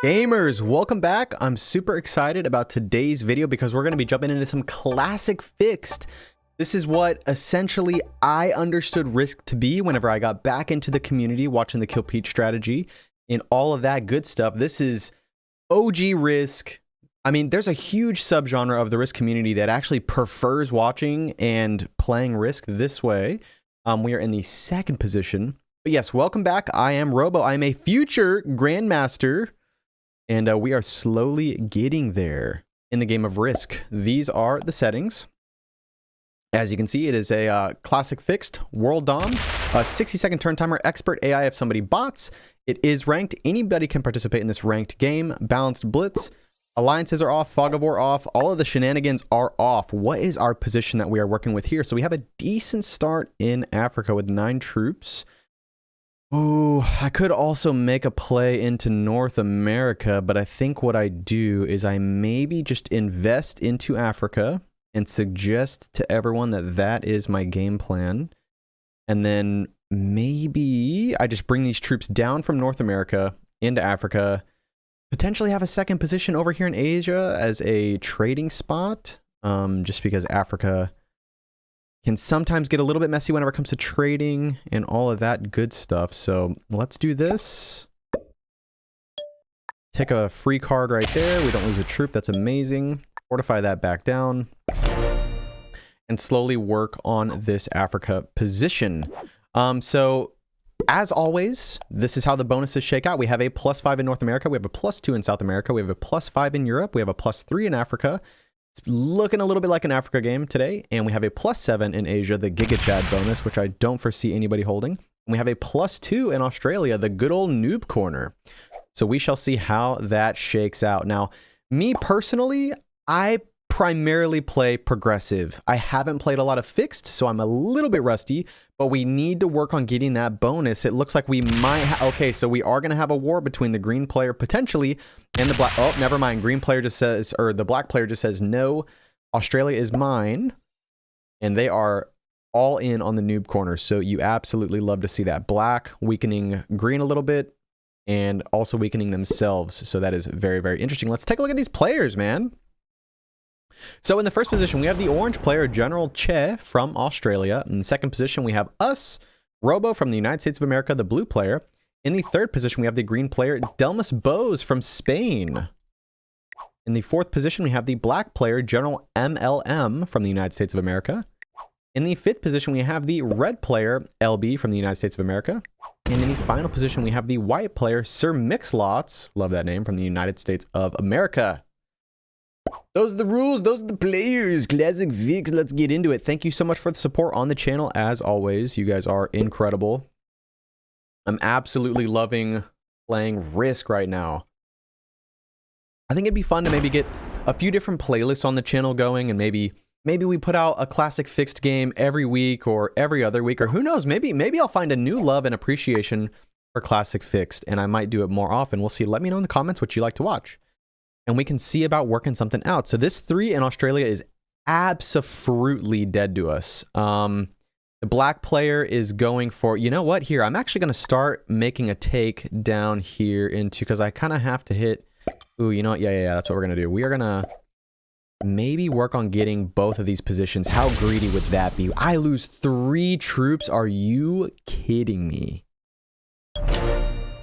Gamers, welcome back. I'm super excited about today's video because we're going to be jumping into some classic fixed. This is what essentially I understood Risk to be whenever I got back into the community watching the Kill Peach strategy and all of that good stuff. This is OG Risk. I mean, there's a huge subgenre of the Risk community that actually prefers watching and playing Risk this way. We are in the second position. But yes, welcome back. I am Robo. I am a future Grandmaster. And we are slowly getting there in the game of Risk. These are the settings. As you can see, it is a classic fixed, world dom, a 60-second turn timer, expert AI if somebody bots. It is ranked. Anybody can participate in this ranked game. Balanced blitz. Alliances are off. Fog of War off. All of the shenanigans are off. What is our position that we are working with here? So we have a decent start in Africa with 9 troops. Oh, I could also make a play into North America, but I think what I do is I maybe just invest into Africa and suggest to everyone that that is my game plan. And then maybe I just bring these troops down from North America into Africa, potentially have a second position over here in Asia as a trading spot, just because Africa can sometimes get a little bit messy whenever it comes to trading and all of that good stuff. So let's do this. Take a free card right there. We don't lose a troop. That's amazing. Fortify that back down. And slowly work on this Africa position. So as always, this is how the bonuses shake out. We have a +5 in North America. We have a +2 in South America. We have a +5 in Europe. We have a +3 in Africa. It's looking a little bit like an Africa game today. And we have a +7 in Asia, the Giga Chad bonus, which I don't foresee anybody holding. And we have a +2 in Australia, the good old noob corner. So we shall see how that shakes out. Now, me personally, I primarily play progressive. I haven't played a lot of fixed, so I'm a little bit rusty, but we need to work on getting that bonus. It looks like we might okay, so we are going to have a war between the green player potentially and the black. Oh, never mind. Green player just says, or the black player just says, no, Australia is mine. And they are all in on the noob corner. So you absolutely love to see that. Black weakening green a little bit and also weakening themselves. So that is very, very interesting. Let's take a look at these players, man. So in the first position, we have the orange player, General Che from Australia. In the second position, we have us, Robo from the United States of America, the blue player. In the third position, we have the green player, Delmas Bose from Spain. In the fourth position, we have the black player, General MLM from the United States of America. In the fifth position, we have the red player, LB from the United States of America. And in the final position, we have the white player, Sir Mix-Lots, love that name, from the United States of America. Those are the rules. Those are the players. Classic Vix. Let's get into it. Thank you so much for the support on the channel. As always, you guys are incredible. I'm absolutely loving playing Risk right now. I think it'd be fun to maybe get a few different playlists on the channel going, and maybe we put out a classic fixed game every week or every other week, or who knows, maybe I'll find a new love and appreciation for classic fixed, and I might do it more often. We'll see. Let me know in the comments what you like to watch. And we can see about working something out. So this 3 in Australia is absolutely dead to us. The black player is going for, you know what, here, I'm actually going to start making a take down here into, because I kind of have to hit, ooh, you know what, yeah, that's what we're going to do. We are going to maybe work on getting both of these positions. How greedy would that be? I lose 3 troops. Are you kidding me?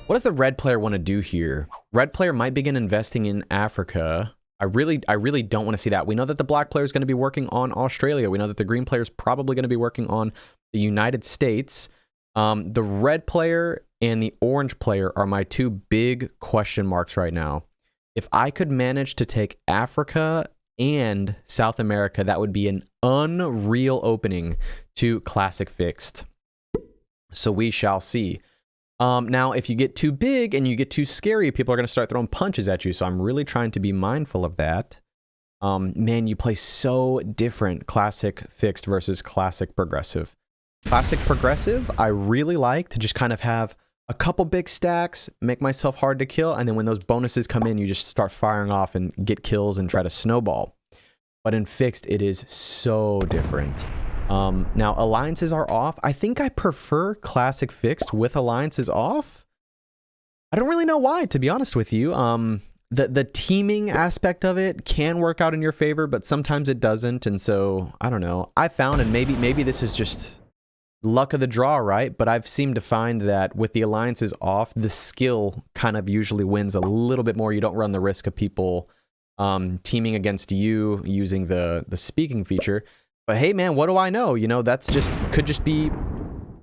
What does the red player want to do here? Red player might begin investing in Africa. I really don't want to see that. We know that the black player is going to be working on Australia. We know that the green player is probably going to be working on the United States. The red player and the orange player are my 2 big question marks right now. If I could manage to take Africa and South America, that would be an unreal opening to classic fixed. So we shall see. Now, if you get too big and you get too scary, people are going to start throwing punches at you. So I'm really trying to be mindful of that. Man, you play so different, classic fixed versus classic progressive. Classic progressive, I really like to just kind of have a couple big stacks, make myself hard to kill. And then when those bonuses come in, you just start firing off and get kills and try to snowball. But in fixed, it is so different. Now, alliances are off. I think I prefer classic fixed with alliances off. I don't really know why, to be honest with you. The teaming aspect of it can work out in your favor, but sometimes it doesn't. And so I don't know. I found, and maybe this is just luck of the draw, right? But I've seemed to find that with the alliances off, the skill kind of usually wins a little bit more. You don't run the risk of people teaming against you using the speaking feature. But hey, man, what do I know? You know, that's just could just be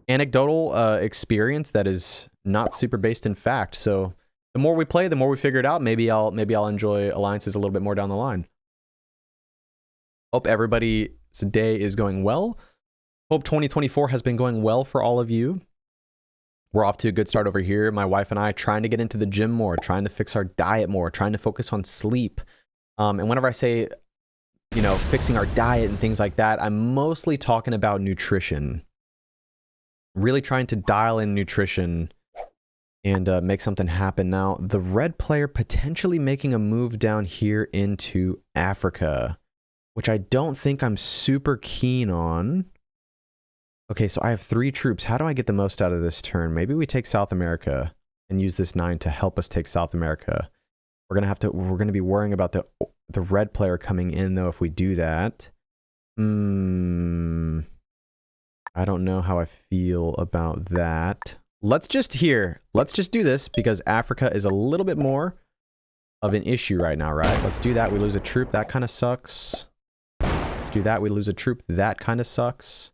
anecdotal experience that is not super based in fact. So the more we play, the more we figure it out. Maybe I'll enjoy alliances a little bit more down the line. Hope everybody's day is going well. Hope 2024 has been going well for all of you. We're off to a good start over here. My wife and I trying to get into the gym more, trying to fix our diet more, trying to focus on sleep. And whenever I say, you know, fixing our diet and things like that, I'm mostly talking about nutrition. Really trying to dial in nutrition and make something happen. Now, the red player potentially making a move down here into Africa, which I don't think I'm super keen on. Okay, so I have 3 troops. How do I get the most out of this turn? Maybe we take South America and use this 9 to help us take South America. We're gonna be worrying about the red player coming in though if we do that. I don't know how I feel about that. Let's just do this because Africa is a little bit more of an issue right now, right? Let's do that. We lose a troop. That kind of sucks. Let's do that. We lose a troop. That kind of sucks.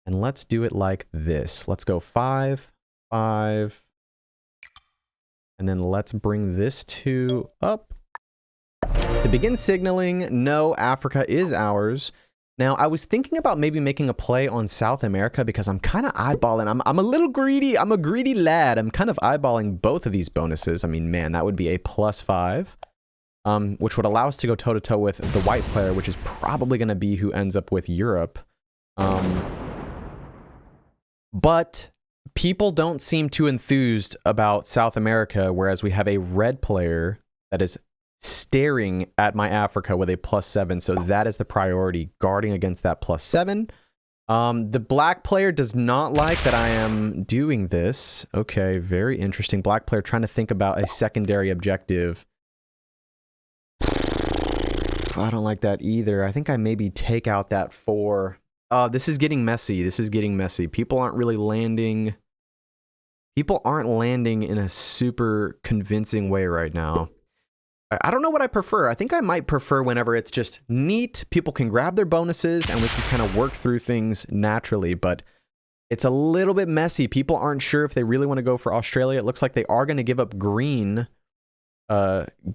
And let's do it like this. Let's go 5, 5. And then let's bring this 2 up. To begin signaling, no, Africa is ours. Now, I was thinking about maybe making a play on South America because I'm kind of eyeballing. I'm a little greedy. I'm a greedy lad. I'm kind of eyeballing both of these bonuses. I mean, man, that would be a +5, which would allow us to go toe-to-toe with the white player, which is probably going to be who ends up with Europe. But people don't seem too enthused about South America, whereas we have a red player that is staring at my Africa with a +7. So that is the priority, guarding against that +7. The black player does not like that I am doing this. Okay, very interesting. Black player trying to think about a secondary objective. I don't like that either. I think I maybe take out that 4. This is getting messy. This is getting messy. People aren't really landing. People aren't landing in a super convincing way right now. I don't know what I prefer. I think I might prefer whenever it's just neat. People can grab their bonuses and we can kind of work through things naturally, but it's a little bit messy. People aren't sure if they really want to go for Australia. It looks like they are going to give up green.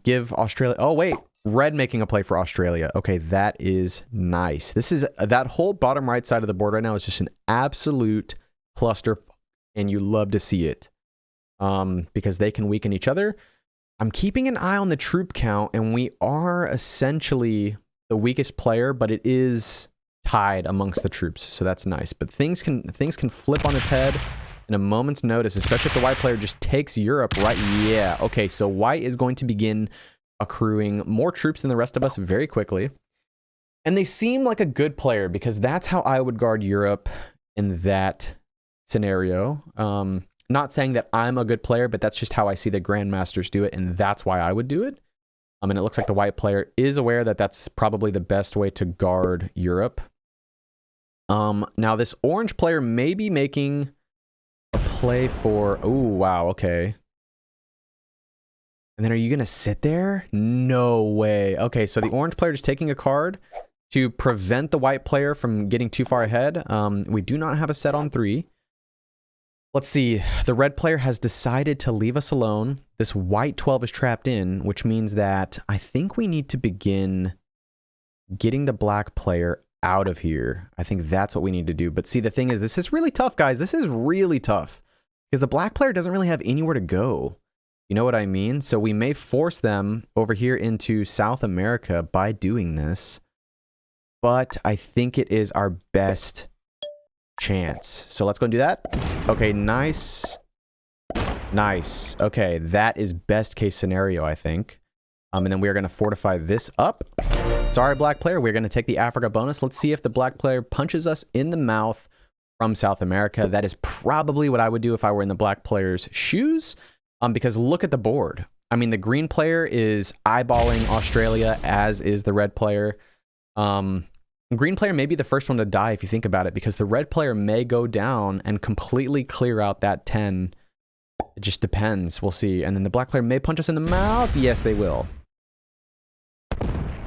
Give Australia. Oh, wait. Red making a play for Australia. Okay, that is nice. This is that whole bottom right side of the board right now is just an absolute cluster, and you love to see it because they can weaken each other. I'm keeping an eye on the troop count, and we are essentially the weakest player, but it is tied amongst the troops, so that's nice. But things can flip on its head in a moment's notice, especially if the white player just takes Europe, right? Yeah, okay, so white is going to begin accruing more troops than the rest of us very quickly. And they seem like a good player because that's how I would guard Europe in that scenario. Not saying that I'm a good player, but that's just how I see the Grandmasters do it, and that's why I would do it. And it looks like the white player is aware that that's probably the best way to guard Europe. Now this orange player may be making a play for... Oh, wow, okay. And then are you going to sit there? No way. Okay, so the orange player is taking a card to prevent the white player from getting too far ahead. We do not have a set on 3. Let's see. The red player has decided to leave us alone. This white 12 is trapped in, which means that I think we need to begin getting the black player out of here. I think that's what we need to do. But see, the thing is, this is really tough, guys. This is really tough because the black player doesn't really have anywhere to go. You know what I mean? So we may force them over here into South America by doing this. But I think it is our best chance. So let's go and do that. Okay, nice. Nice. Okay, that is best case scenario, I think. And then we are going to fortify this up. Sorry, black player. We're going to take the Africa bonus. Let's see if the black player punches us in the mouth from South America. That is probably what I would do if I were in the black player's shoes. Because look at the board. I mean, the green player is eyeballing Australia, as is the red player. Green player may be the first one to die if you think about it, because the red player may go down and completely clear out that 10. It just depends. We'll see. And then the black player may punch us in the mouth. Yes, they will.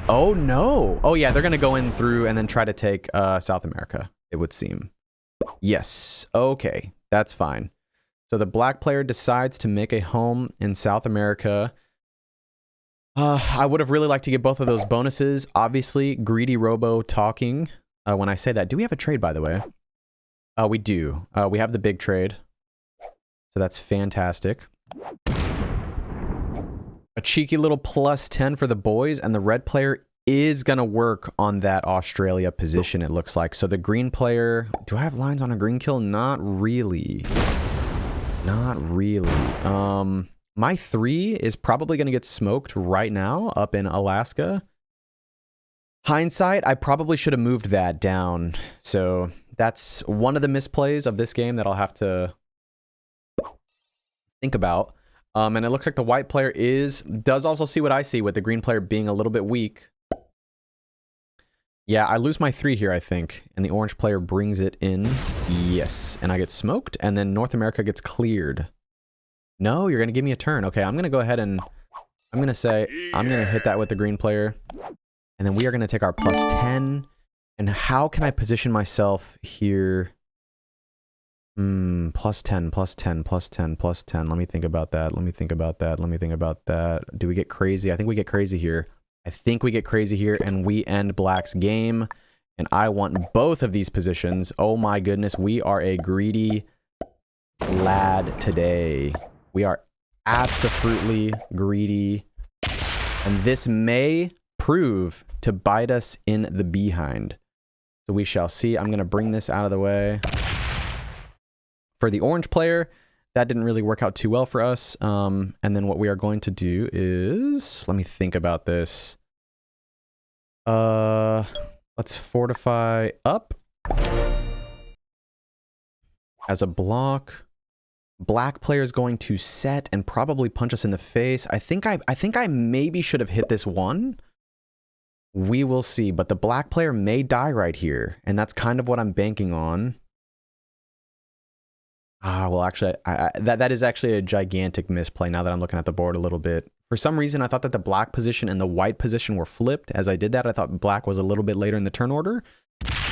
Oh, no. Oh, yeah, they're going to go in through and then try to take South America, it would seem. Yes. Okay, that's fine. So the black player decides to make a home in South America. I would have really liked to get both of those bonuses. Obviously, greedy Robo talking. When I say that, do we have a trade, by the way? We do. We have the big trade. So that's fantastic. A cheeky little +10 for the boys, and the red player is going to work on that Australia position, it looks like. So the green player... Do I have lines on a green kill? Not really. Not really. My 3 is probably going to get smoked right now up in Alaska. Hindsight, I probably should have moved that down. So that's one of the misplays of this game that I'll have to think about. And it looks like the white player does also see what I see, with the green player being a little bit weak. Yeah, I lose my 3 here, I think. And the orange player brings it in. Yes. And I get smoked. And then North America gets cleared. No, you're going to give me a turn. Okay, I'm going to go ahead and... I'm going to say... I'm going to hit that with the green player. And then we are going to take our +10. And how can I position myself here? +10, +10, +10, +10. Let me think about that. Let me think about that. Let me think about that. Do we get crazy? I think we get crazy here. I think we get crazy here, and we end black's game. And I want both of these positions. Oh my goodness, we are a greedy lad today. We are absolutely greedy. And this may prove to bite us in the behind. So we shall see. I'm going to bring this out of the way. For the orange player, that didn't really work out too well for us. And then what we are going to do is... Let me think about this. Let's fortify up. As a block. Black player is going to set and probably punch us in the face. I think I maybe should have hit this one. We will see. But the black player may die right here. And that's kind of what I'm banking on. Well, actually, that is actually a gigantic misplay now that I'm looking at the board a little bit. For some reason, I thought that the black position and the white position were flipped. As I did that, I thought black was a little bit later in the turn order.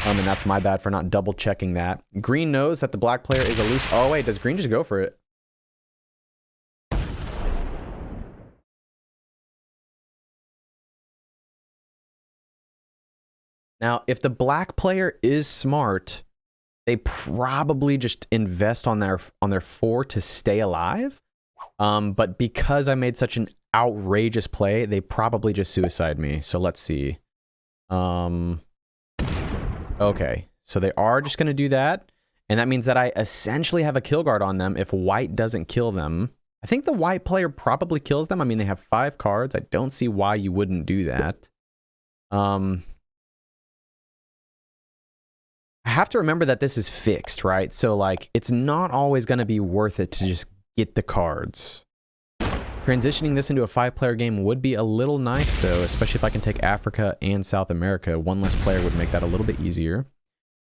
And that's my bad for not double checking that. Green knows that the black player is a loose... Oh, wait, does green just go for it? Now, if the black player is smart... They probably just invest on their 4 to stay alive. But because I made such an outrageous play, they probably just suicide me. So let's see. Okay, so they are just going to do that. And that means that I essentially have a kill guard on them if white doesn't kill them. I think the white player probably kills them. I mean, they have 5 cards. I don't see why you wouldn't do that. I have to remember that this is fixed, right? So, like, it's not always going to be worth it to just get the cards. Transitioning this into a 5-player game would be a little nice, though, especially if I can take Africa and South America. One less player would make that a little bit easier.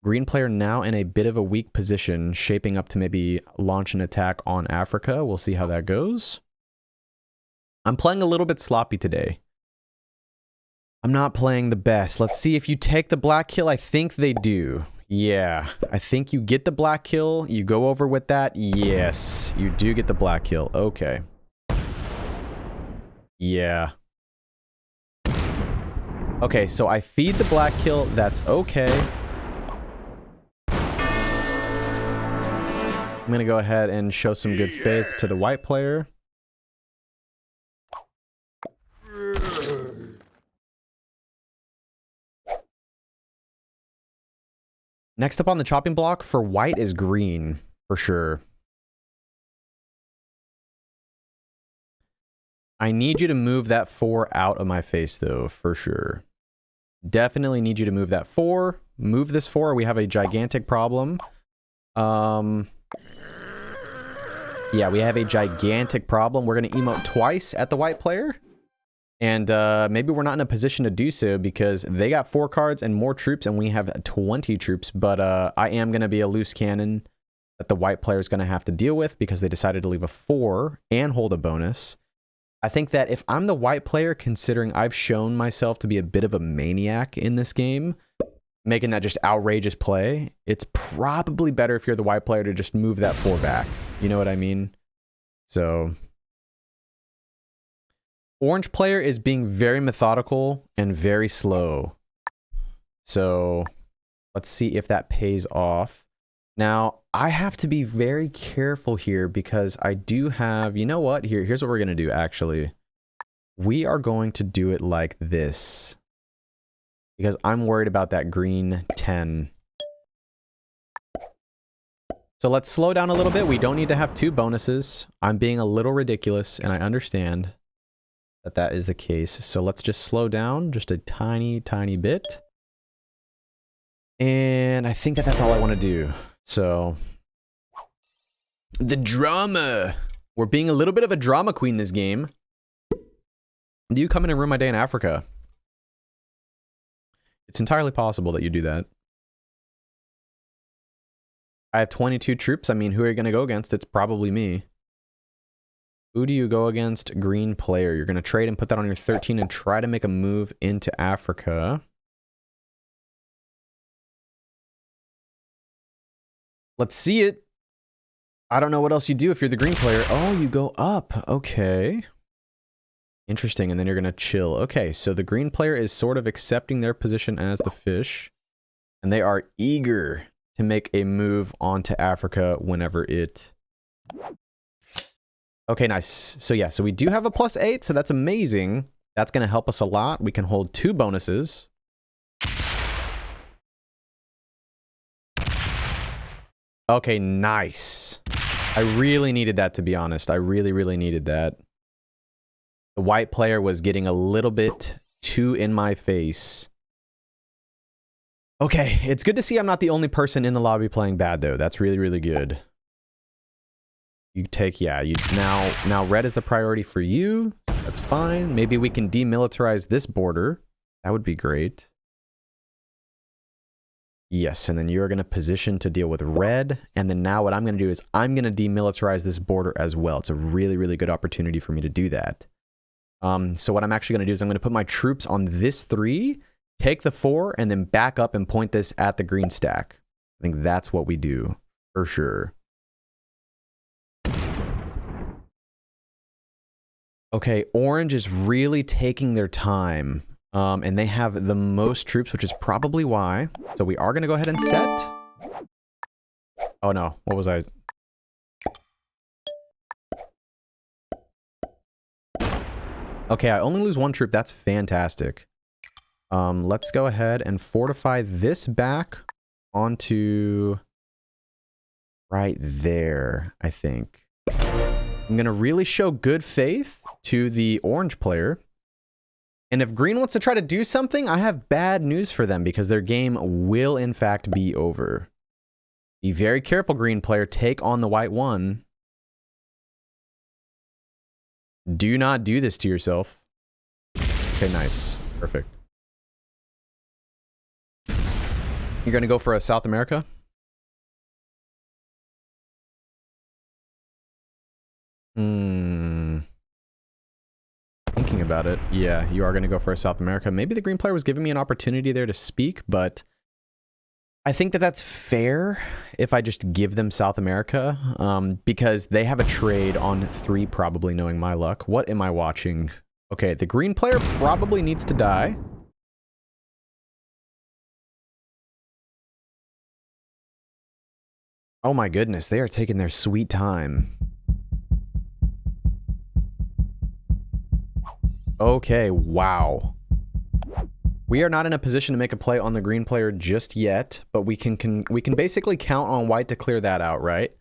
Green player now in a bit of a weak position, shaping up to maybe launch an attack on Africa. We'll see how that goes. I'm playing a little bit sloppy today. I'm not playing the best. Let's see if you take the black kill. I think they do. Yeah, I think you get the black kill. You go over with that. Yes, you do get the black kill. Okay. Yeah. Okay, so I feed the black kill. That's okay. I'm going to go ahead and show some good faith to the white player. Next up on the chopping block for white is green, for sure. I need you to move that 4 out of my face, though, for sure. Definitely need you to move that 4. Move this 4, we have a gigantic problem. Yeah, we have a gigantic problem. We're going to emote twice at the white player. And maybe we're not in a position to do so because they got 4 cards and more troops and we have 20 troops. But I am going to be a loose cannon that the white player is going to have to deal with because they decided to leave a 4 and hold a bonus. I think that if I'm the white player, considering I've shown myself to be a bit of a maniac in this game, making that just outrageous play, it's probably better if you're the white player to just move that 4 back. You know what I mean? So orange player is being very methodical and very slow. So let's see if that pays off. Now, I have to be very careful here because I do have, you know what? Here's what we're going to do, actually. We are going to do it like this. Because I'm worried about that green 10. So let's slow down a little bit. We don't need to have 2 bonuses. I'm being a little ridiculous, and I understand that that is the case. So let's just slow down just a tiny, tiny bit. And I think that that's all I want to do. So, the drama. We're being a little bit of a drama queen this game. Do you come in and ruin my day in Africa? It's entirely possible that you do that. I have 22 troops. I mean, who are you going to go against? It's probably me. Who do you go against? Green player. You're going to trade and put that on your 13 and try to make a move into Africa. Let's see it. I don't know what else you do if you're the green player. Oh, you go up. Okay. Interesting. And then you're going to chill. Okay, so the green player is sort of accepting their position as the fish. And they are eager to make a move onto Africa whenever it... Okay, nice. So yeah, so we do have a +8, so that's amazing. That's going to help us a lot. We can hold 2 bonuses. Okay, nice. I really needed that, to be honest. I really, really needed that. The white player was getting a little bit too in my face. Okay, it's good to see I'm not the only person in the lobby playing bad, though. That's really, really good. You take, yeah, now red is the priority for you. That's fine. Maybe we can demilitarize this border. That would be great. Yes, and then you're going to position to deal with red. And then now what I'm going to do is I'm going to demilitarize this border as well. It's a really, really good opportunity for me to do that. So what I'm actually going to do is I'm going to put my troops on this 3, take the 4, and then back up and point this at the green stack. I think that's what we do, for sure. Okay, orange is really taking their time. And they have the most troops, which is probably why. So we are going to go ahead and set. Oh no, what was I? Okay, I only lose 1 troop. That's fantastic. Let's go ahead and fortify this back onto right there, I think. I'm going to really show good faith to the orange player. And if green wants to try to do something, I have bad news for them because their game will, in fact, be over. Be very careful, green player. Take on the white one. Do not do this to yourself. Okay, nice. Perfect. You're going to go for a South America? Thinking about it. Yeah, you are going to go for a South America. Maybe the green player was giving me an opportunity there to speak, but I think that that's fair if I just give them South America, because they have a trade on 3, probably, knowing my luck. What am I watching? Okay, the green player probably needs to die. Oh my goodness, they are taking their sweet time. Okay, wow. We are not in a position to make a play on the green player just yet, but we can basically count on white to clear that out, right?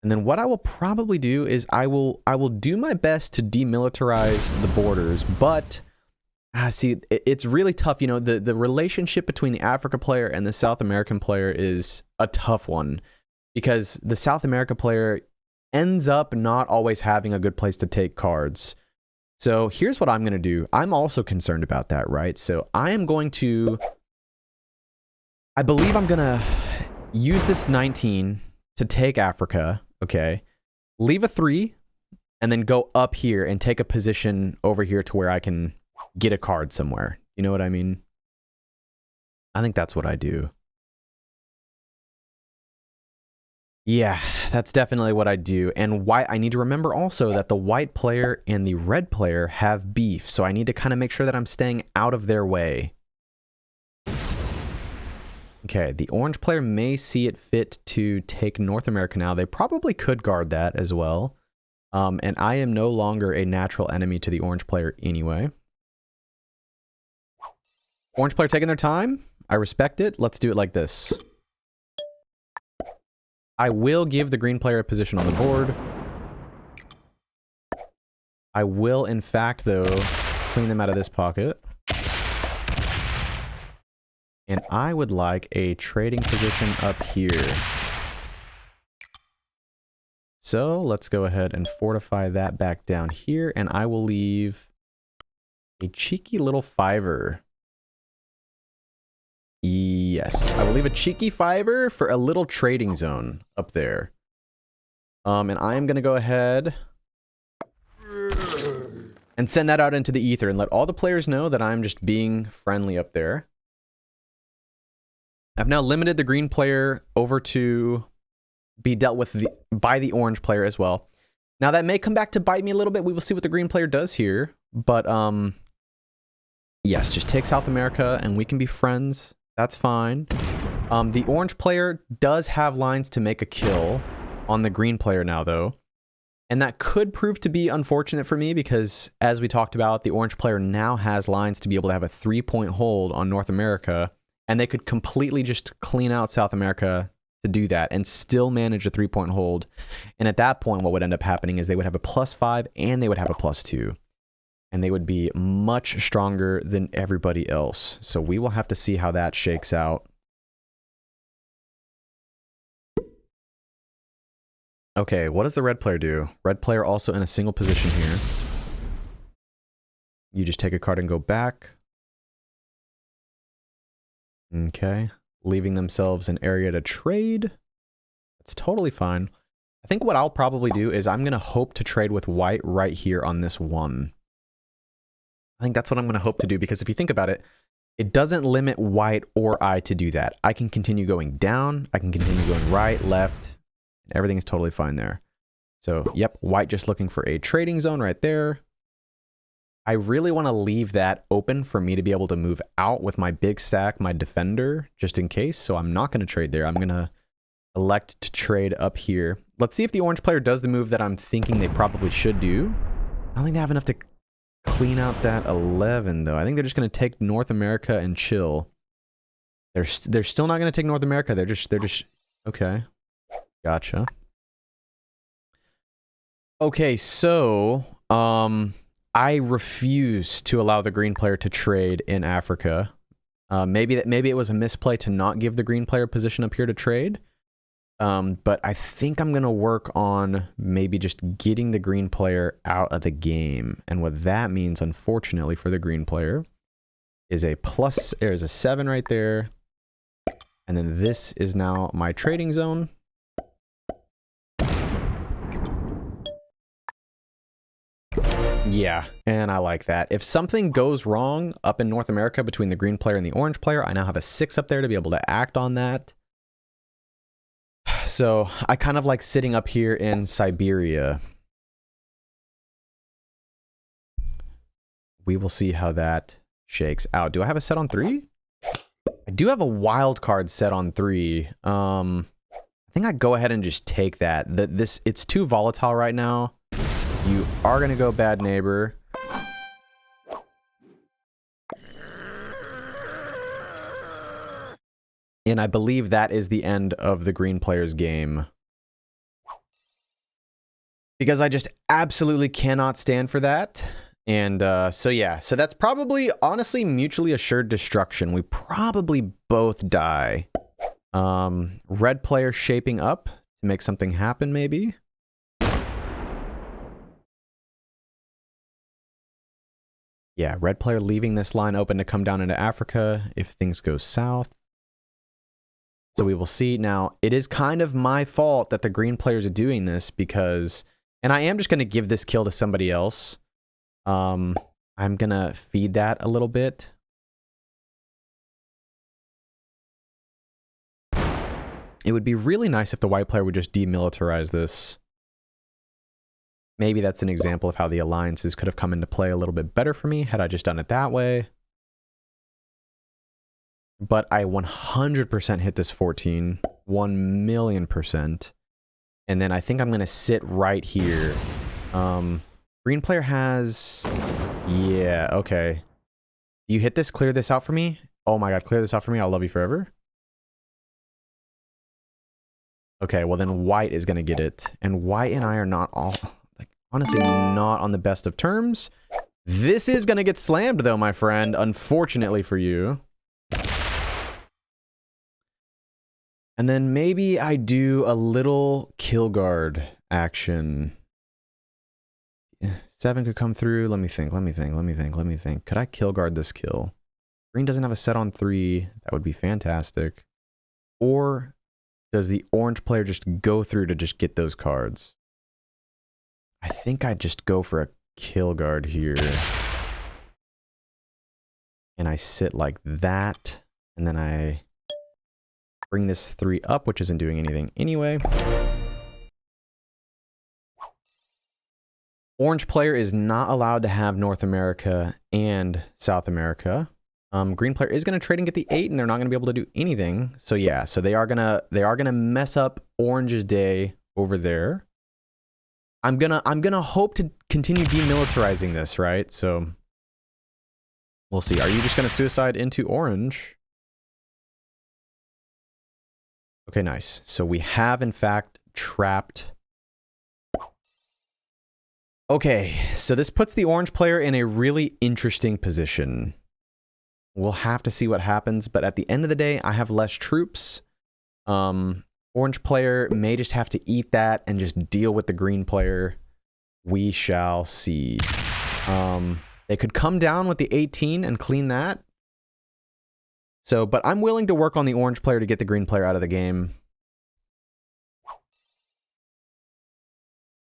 And then what I will probably do is I will do my best to demilitarize the borders, but see, it's really tough. You know, the relationship between the Africa player and the South American player is a tough one because the South America player, ends up not always having a good place to take cards. So here's what I'm going to do. I'm also concerned about that, right? So I am going to... I believe I'm going to use this 19 to take Africa, okay? Leave a 3, and then go up here and take a position over here to where I can get a card somewhere. You know what I mean? I think that's what I do. Yeah, that's definitely what I do. And white, I need to remember also that the white player and the red player have beef. So I need to kind of make sure that I'm staying out of their way. Okay, the orange player may see it fit to take North America now. They probably could guard that as well. And I am no longer a natural enemy to the orange player anyway. Orange player taking their time. I respect it. Let's do it like this. I will give the green player a position on the board. I will, in fact, though, clean them out of this pocket. And I would like a trading position up here. So let's go ahead and fortify that back down here. And I will leave a cheeky little 5-er. Yes, I will leave a cheeky 5-er for a little trading zone up there. And I am going to go ahead and send that out into the ether and let all the players know that I'm just being friendly up there. I've now limited the green player over to be dealt with by the orange player as well. Now that may come back to bite me a little bit. We will see what the green player does here. But yes, just take South America and we can be friends. That's fine. The orange player does have lines to make a kill on the green player now, though. And that could prove to be unfortunate for me because, as we talked about, the orange player now has lines to be able to have a 3-point hold on North America. And they could completely just clean out South America to do that and still manage a 3-point hold. And at that point, what would end up happening is they would have a +5 and they would have a +2. And they would be much stronger than everybody else. So we will have to see how that shakes out. Okay, what does the red player do? Red player also in a single position here. You just take a card and go back. Okay, leaving themselves an area to trade. That's totally fine. I think what I'll probably do is I'm going to hope to trade with white right here on this 1. I think that's what I'm going to hope to do, because if you think about it, it doesn't limit white or I to do that. I can continue going down, I can continue going right, left, and everything is totally fine there. So, yep, white just looking for a trading zone right there. I really want to leave that open for me to be able to move out with my big stack, my defender, just in case. So I'm not going to trade there. I'm going to elect to trade up here. Let's see if the orange player does the move that I'm thinking they probably should do. I don't think they have enough to clean out that 11, though. I think they're just going to take North America and chill. They're still not going to take North America. They're just okay. Gotcha. Okay, so I refuse to allow the green player to trade in Africa. Maybe it was a misplay to not give the green player a position up here to trade. But I think I'm going to work on maybe just getting the green player out of the game. And what that means, unfortunately, for the green player is there's a 7 right there. And then this is now my trading zone. Yeah, and I like that. If something goes wrong up in North America between the green player and the orange player, I now have a 6 up there to be able to act on that. So I kind of like sitting up here in Siberia. We will see how that shakes out. Do I have a set on 3? I do have a wild card set on 3. I think I'd go ahead and just take that. It's too volatile right now. You are going to go bad neighbor. And I believe that is the end of the green player's game. Because I just absolutely cannot stand for that. And so yeah, so that's probably, honestly, mutually assured destruction. We probably both die. Red player shaping up to make something happen, maybe. Yeah, red player leaving this line open to come down into Africa if things go south. So we will see. Now, it is kind of my fault that the green players are doing this because... And I am just going to give this kill to somebody else. I'm going to feed that a little bit. It would be really nice if the white player would just demilitarize this. Maybe that's an example of how the alliances could have come into play a little bit better for me had I just done it that way. But I 100% hit this 14. 1,000,000%. And then I think I'm going to sit right here. Green player has... Yeah, okay. You hit this, clear this out for me? Oh my god, clear this out for me. I'll love you forever. Okay, well then white is going to get it. And white and I are not all... Like, honestly, not on the best of terms. This is going to get slammed though, my friend. Unfortunately for you. And then maybe I do a little kill guard action. 7 could come through. Let me think. Could I kill guard this kill? Green doesn't have a set on 3. That would be fantastic. Or does the orange player just go through to just get those cards? I think I'd just go for a kill guard here. And I sit like that. And then I... bring this 3 up, which isn't doing anything anyway. Orange player is not allowed to have North America and South America. Green player is going to trade and get the 8, and they're not going to be able to do anything. So yeah, so they are gonna mess up Orange's day over there. I'm gonna hope to continue demilitarizing this, right? So we'll see. Are you just gonna suicide into Orange? Okay, nice. So we have, in fact, trapped. Okay, so this puts the orange player in a really interesting position. We'll have to see what happens, but at the end of the day, I have less troops. Orange player may just have to eat that and just deal with the green player. We shall see. They could come down with the 18 and clean that. So, but I'm willing to work on the orange player to get the green player out of the game.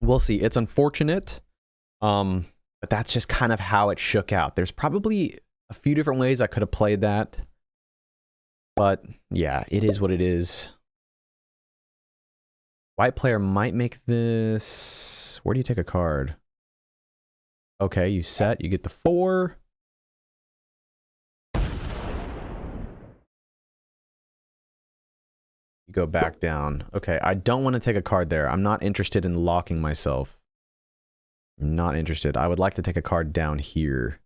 We'll see. It's unfortunate, but that's just kind of how it shook out. There's probably a few different ways I could have played that. But, yeah, it is what it is. White player might make this... Where do you take a card? Okay, you set. You get the 4. You go back down. Okay, I don't want to take a card there. I'm not interested in locking myself. I'm not interested. I would like to take a card down here.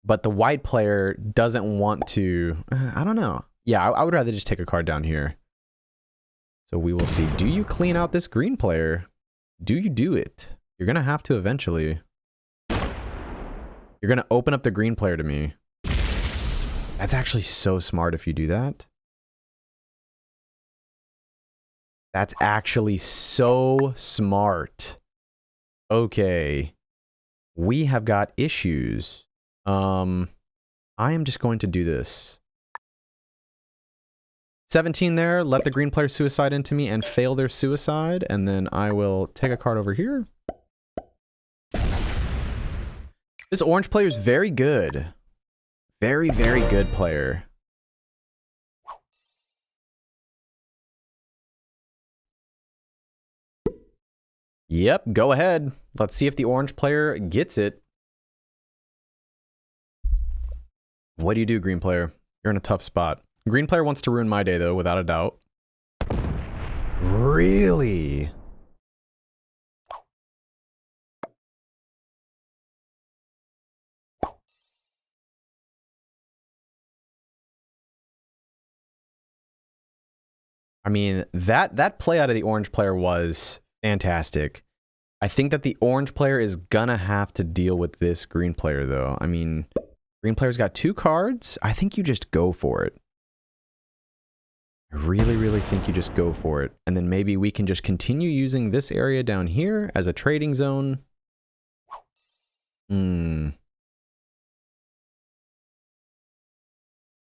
But the white player doesn't want to... I don't know. Yeah, I would rather just take a card down here. So we will see. Do you clean out this green player? Do you do it? You're going to have to eventually. You're going to open up the green player to me. That's actually so smart if you do that. That's actually so smart. Okay. We have got issues. I am just going to do this. 17 there. Let the green player suicide into me and fail their suicide. And then I will take a card over here. This orange player is very good. Very, very good player. Yep, go ahead. Let's see if the orange player gets it. What do you do, green player? You're in a tough spot. Green player wants to ruin my day, though, without a doubt. Really? I mean, that play out of the orange player was fantastic. I think that the orange player is gonna have to deal with this green player, though. I mean, green player's got 2 cards. I think you just go for it. I really, really think you just go for it. And then maybe we can just continue using this area down here as a trading zone.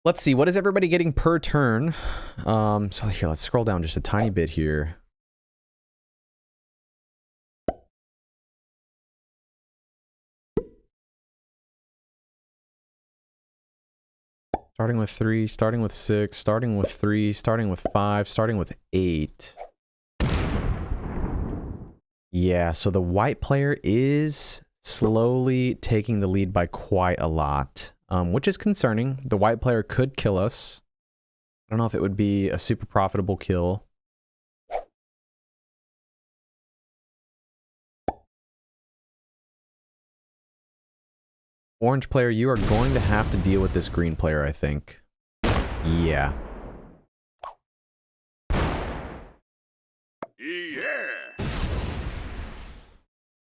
Let's see, what is everybody getting per turn? So here, let's scroll down just a tiny bit here. Starting with 3, starting with 6, starting with 3, starting with 5, starting with 8. Yeah, so the white player is slowly taking the lead by quite a lot, which is concerning. The white player could kill us. I don't know if it would be a super profitable kill. Orange player, you are going to have to deal with this green player, I think. Yeah. Yeah.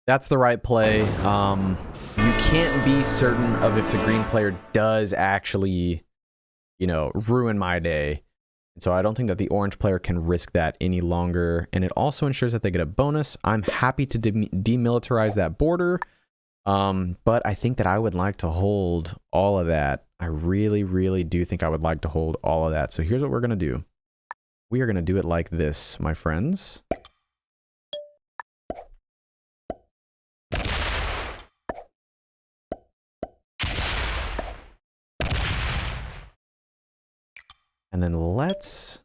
That's the right play. You can't be certain of if the green player does actually, you know, ruin my day. So I don't think that the orange player can risk that any longer. And it also ensures that they get a bonus. I'm happy to demilitarize that border. But I think that I would like to hold all of that. I really, really do think I would like to hold all of that. So here's what we're going to do. We are going to do it like this, my friends. And then let's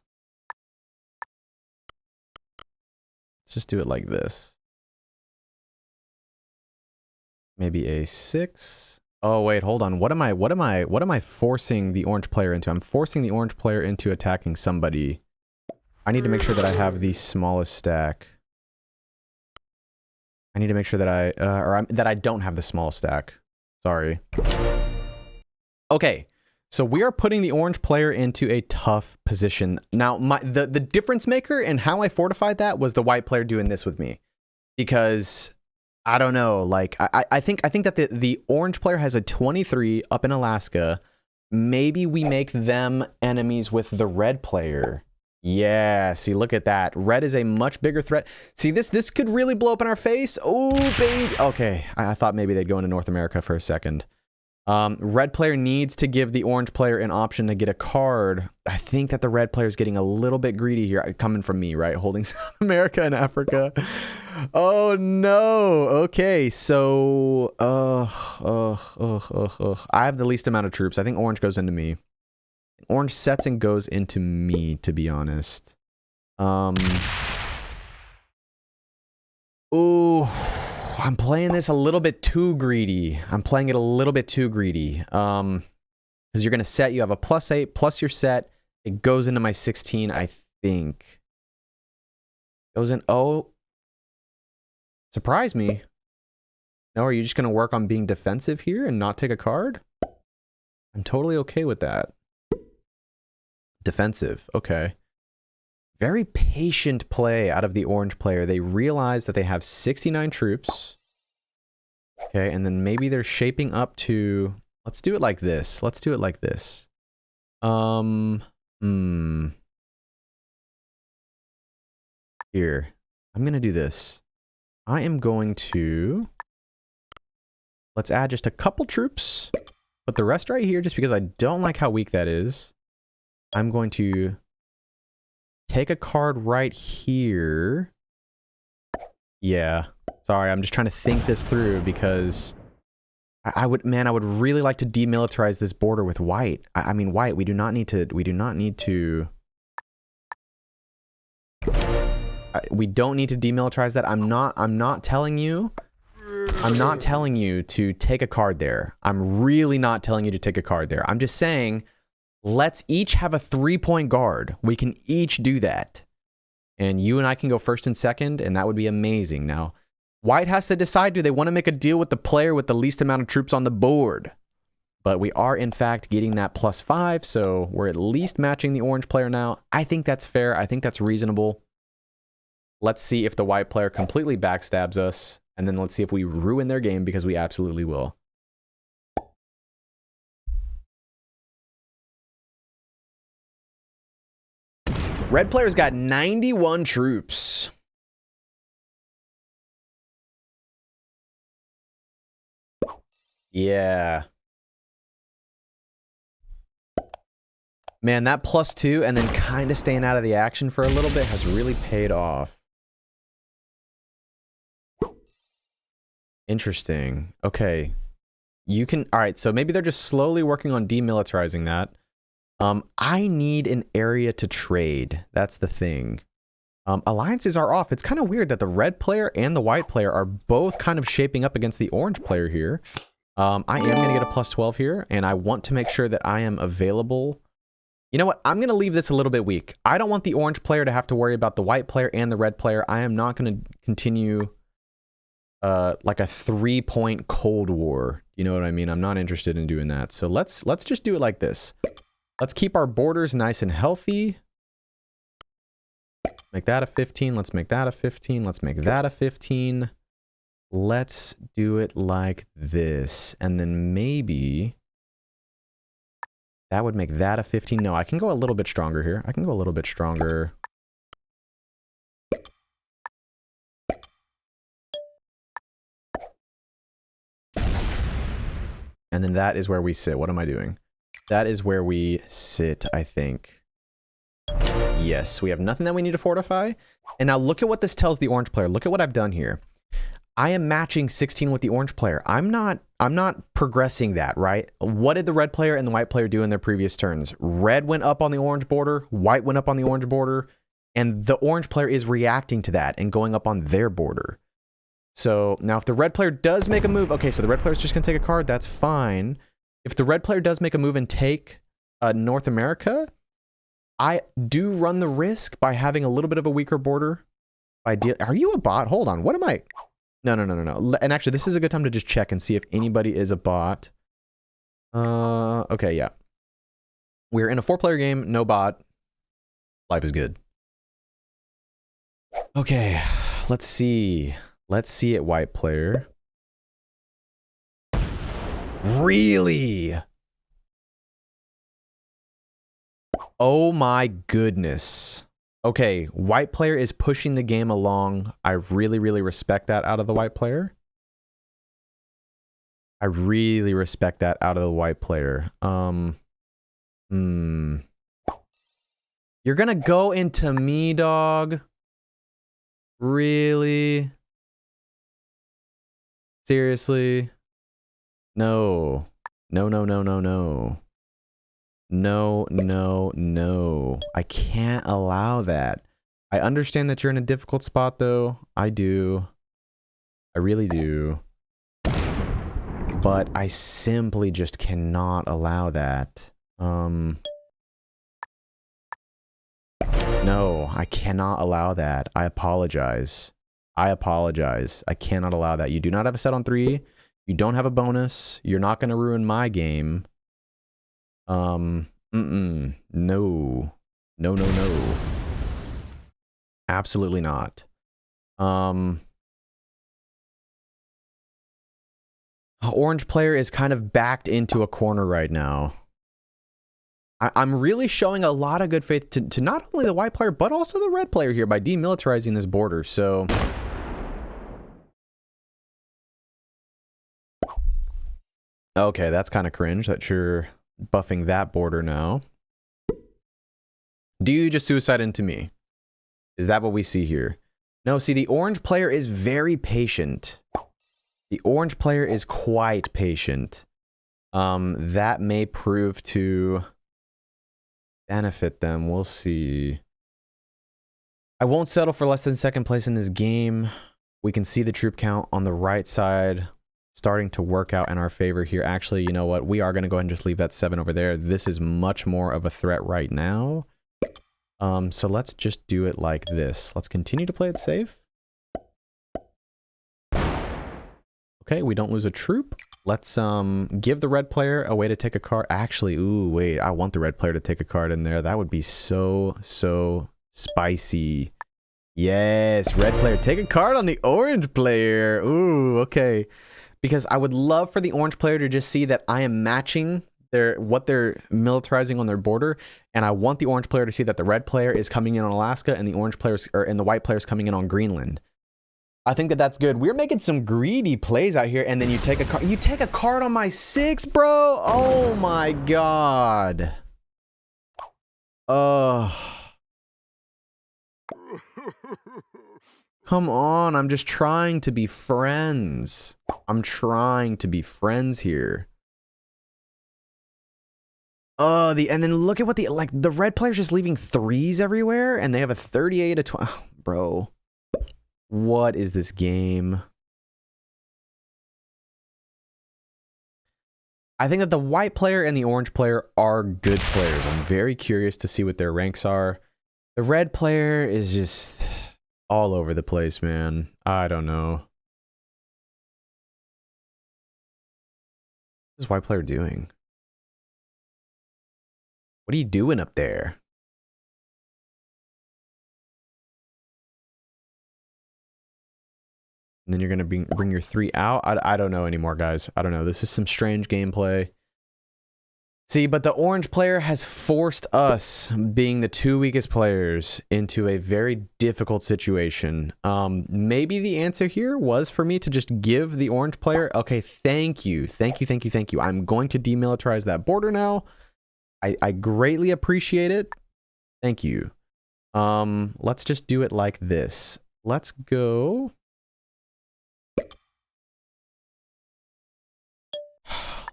just do it like this. Maybe a 6. Oh wait, hold on. What am I forcing the orange player into? I'm forcing the orange player into attacking somebody. I need to make sure that I have the smallest stack. I need to make sure that that I don't have the small stack. Sorry. Okay. So we are putting the orange player into a tough position. Now, the difference maker and how I fortified that was the white player doing this with me. Because I don't know, like I think that the orange player has a 23 up in Alaska. Maybe we make them enemies with the red player. Yeah, see, look at that. Red is a much bigger threat. See, this could really blow up in our face. Oh, baby. Okay, I thought maybe they'd go into North America for a second. Red player needs to give the orange player an option to get a card. I think that the red player is getting a little bit greedy here, coming from me, right? Holding South America and Africa. Oh no. Okay, so I have the least amount of troops. I think orange goes into me. Orange sets and goes into me, to be honest. Ooh. I'm playing this a little bit too greedy. I'm playing it a little bit too greedy. Because you're going to set, you have a +8 plus your set. It goes into my 16, I think. Goes in, oh. Surprise me. No, are you just going to work on being defensive here and not take a card? I'm totally okay with that. Defensive, okay. Very patient play out of the orange player. They realize that they have 69 troops. Okay, and then maybe they're shaping up to... Let's do it like this. Let's do it like this. Here. I'm going to do this. I am going to... Let's add just a couple troops. Put the rest right here just because I don't like how weak that is. I'm going to take a card right here. Yeah. Sorry, I'm just trying to think this through because I would really like to demilitarize this border with white. I mean, white, we do not need to, we don't need to demilitarize that. I'm not telling you to take a card there. I'm really not telling you to take a card there. I'm just saying, let's each have a 3-point guard. We can each do that. And you and I can go first and second, and that would be amazing. Now, white has to decide, do they want to make a deal with the player with the least amount of troops on the board? But we are, in fact, getting that +5, so we're at least matching the orange player now. I think that's fair. I think that's reasonable. Let's see if the white player completely backstabs us, and then let's see if we ruin their game, because we absolutely will. Red player's got 91 troops. Yeah. Man, that +2 and then kind of staying out of the action for a little bit has really paid off. Interesting. Okay. You can... All right, so maybe they're just slowly working on demilitarizing that. I need an area to trade. That's the thing. Alliances are off. It's kind of weird that the red player and the white player are both kind of shaping up against the orange player here. I am going to get a +12 here, and I want to make sure that I am available. You know what? I'm going to leave this a little bit weak. I don't want the orange player to have to worry about the white player and the red player. I am not going to continue like a 3-point Cold War. You know what I mean? I'm not interested in doing that. So let's just do it like this. Let's keep our borders nice and healthy. Make that a 15. Let's make that a 15. Let's make that a 15. Let's do it like this. And then maybe that would make that a 15. No, I can go a little bit stronger here. I can go a little bit stronger. And then that is where we sit. What am I doing? That is where we sit, I think. Yes, we have nothing that we need to fortify. And now look at what this tells the orange player. Look at what I've done here. I am matching 16 with the orange player. I'm not progressing that, right? What did the red player and the white player do in their previous turns? Red went up on the orange border, white went up on the orange border, and the orange player is reacting to that and going up on their border. So now if the red player does make a move, okay, so the red player is just going to take a card, that's fine. If the red player does make a move and take North America, I do run the risk by having a little bit of a weaker border. Are you a bot? Hold on. What am I? No. And actually, this is a good time to just check and see if anybody is a bot. Okay, yeah. We're in a 4-player game, no bot. Life is good. Okay, let's see. Let's see it, white player. Really? Oh my goodness. Okay, white player is pushing the game along. I really, really respect that out of the white player. I really respect that out of the white player. You're gonna go into me, dog? Really? Seriously? No. No. No. I can't allow that. I understand that you're in a difficult spot, though. I do. I really do. But I simply just cannot allow that. No, I cannot allow that. I apologize. I cannot allow that. You do not have a set on 3. You don't have a bonus. You're not going to ruin my game. No. Absolutely not. Orange player is kind of backed into a corner right now. I'm really showing a lot of good faith to not only the white player, but also the red player here by demilitarizing this border, so... Okay, that's kind of cringe that you're buffing that border now. Do you just suicide into me? Is that what we see here? No, see, the orange player is very patient. The orange player is quite patient. That may prove to benefit them. We'll see. I won't settle for less than 2nd place in this game. We can see the troop count on the right side starting to work out in our favor here. Actually, you know what? We are going to go ahead and just leave that 7 over there. This is much more of a threat right now. So let's just do it like this. Let's continue to play it safe. Okay, we don't lose a troop. Let's give the red player a way to take a card. Actually, ooh, wait. I want the red player to take a card in there. That would be so spicy. Yes, red player, take a card on the orange player. Ooh, okay. Because I would love for the orange player to just see that I am matching what they're militarizing on their border, and I want the orange player to see that the red player is coming in on Alaska and the orange players and the white players coming in on Greenland. I think that that's good. We're making some greedy plays out here, and then you take a card. You take a card on my 6, bro. Oh my god. Come on, I'm just trying to be friends. I'm trying to be friends here. And then look at what the red player's just leaving 3s everywhere, and they have a 38, a 20. Oh, bro, what is this game? I think that the white player and the orange player are good players. I'm very curious to see what their ranks are. The red player is just all over the place, man. I don't know. What is white player doing? What are you doing up there? And then you're going to bring your 3 out? I don't know anymore, guys. I don't know. This is some strange gameplay. See, but the orange player has forced us, being the 2 weakest players, into a very difficult situation. Maybe the answer here was for me to just give the orange player... Okay, thank you. Thank you, thank you, thank you. I'm going to demilitarize that border now. I greatly appreciate it. Thank you. Let's just do it like this. Let's go...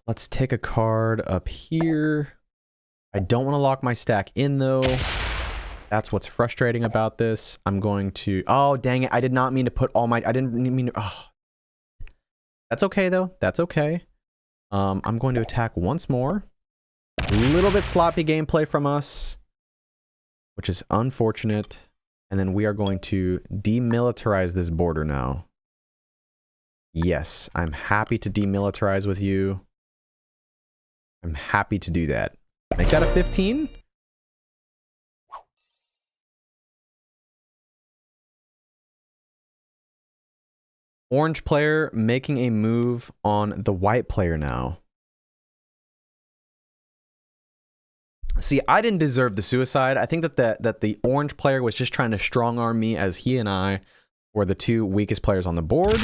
Let's take a card up here. I don't want to lock my stack in, though. That's what's frustrating about this. I'm going to... Oh, dang it. I did not mean to put all my... I didn't mean to... Oh. That's okay, though. That's okay. I'm going to attack once more. A little bit sloppy gameplay from us, which is unfortunate. And then we are going to demilitarize this border now. Yes, I'm happy to demilitarize with you. I'm happy to do that. Make that a 15. Orange player making a move on the white player now. See, I didn't deserve the suicide. I think that the orange player was just trying to strong arm me, as he and I were the 2 weakest players on the board.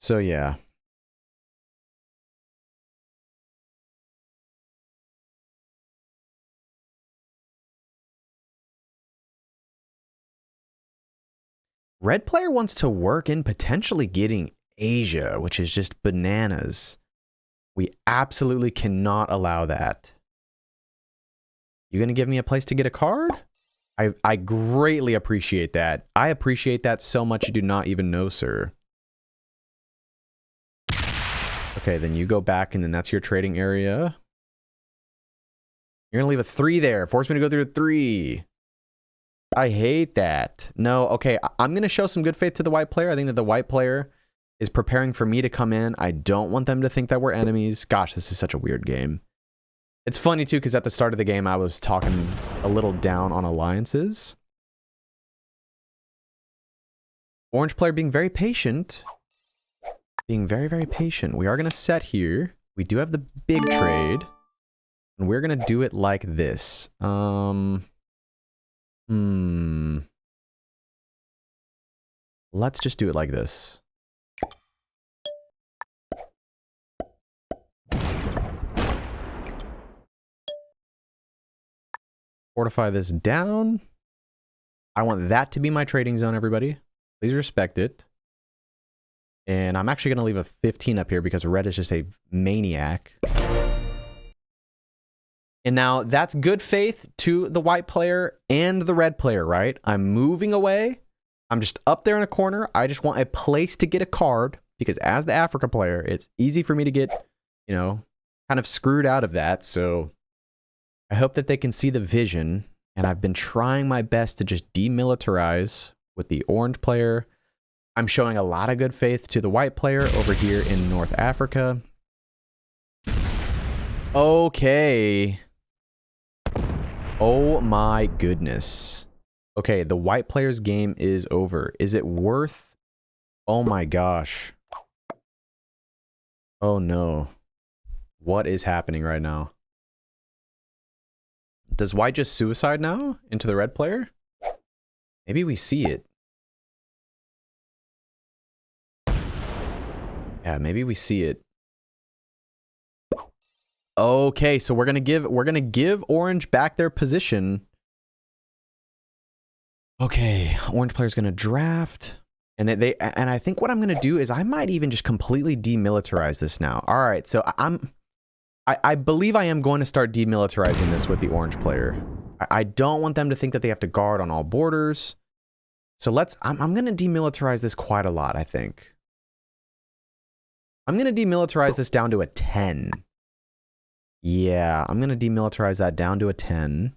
So yeah. Red player wants to work in potentially getting Asia, which is just bananas. We absolutely cannot allow that. You gonna give me a place to get a card? I greatly appreciate that. I appreciate that so much you do not even know, sir. Okay, then you go back and then that's your trading area. You're gonna leave a 3 there. Force me to go through a 3. I hate that. No, okay, I'm going to show some good faith to the white player. I think that the white player is preparing for me to come in. I don't want them to think that we're enemies. Gosh, this is such a weird game. It's funny, too, because at the start of the game, I was talking a little down on alliances. Orange player being very patient. Being very, very patient. We are going to set here. We do have the big trade. And we're going to do it like this. Let's just do it like this. Fortify this down. I want that to be my trading zone, everybody. Please respect it. And I'm actually going to leave a 15 up here because red is just a maniac. And now that's good faith to the white player and the red player, right? I'm moving away. I'm just up there in a corner. I just want a place to get a card because as the Africa player, it's easy for me to get, you know, kind of screwed out of that. So I hope that they can see the vision. And I've been trying my best to just demilitarize with the orange player. I'm showing a lot of good faith to the white player over here in North Africa. Okay. Oh my goodness. Okay, the white player's game is over. Is it worth... Oh my gosh. Oh no. What is happening right now? Does white just suicide now into the red player? Maybe we see it. Yeah, maybe we see it. Okay, so we're gonna give orange back their position. Okay, orange player's gonna draft. And and I think what I'm gonna do is I might even just completely demilitarize this now. All right, so I believe I am going to start demilitarizing this with the orange player. I don't want them to think that they have to guard on all borders. So I'm gonna demilitarize this quite a lot, I think. I'm gonna demilitarize this down to a 10. Yeah, I'm gonna demilitarize that down to a 10.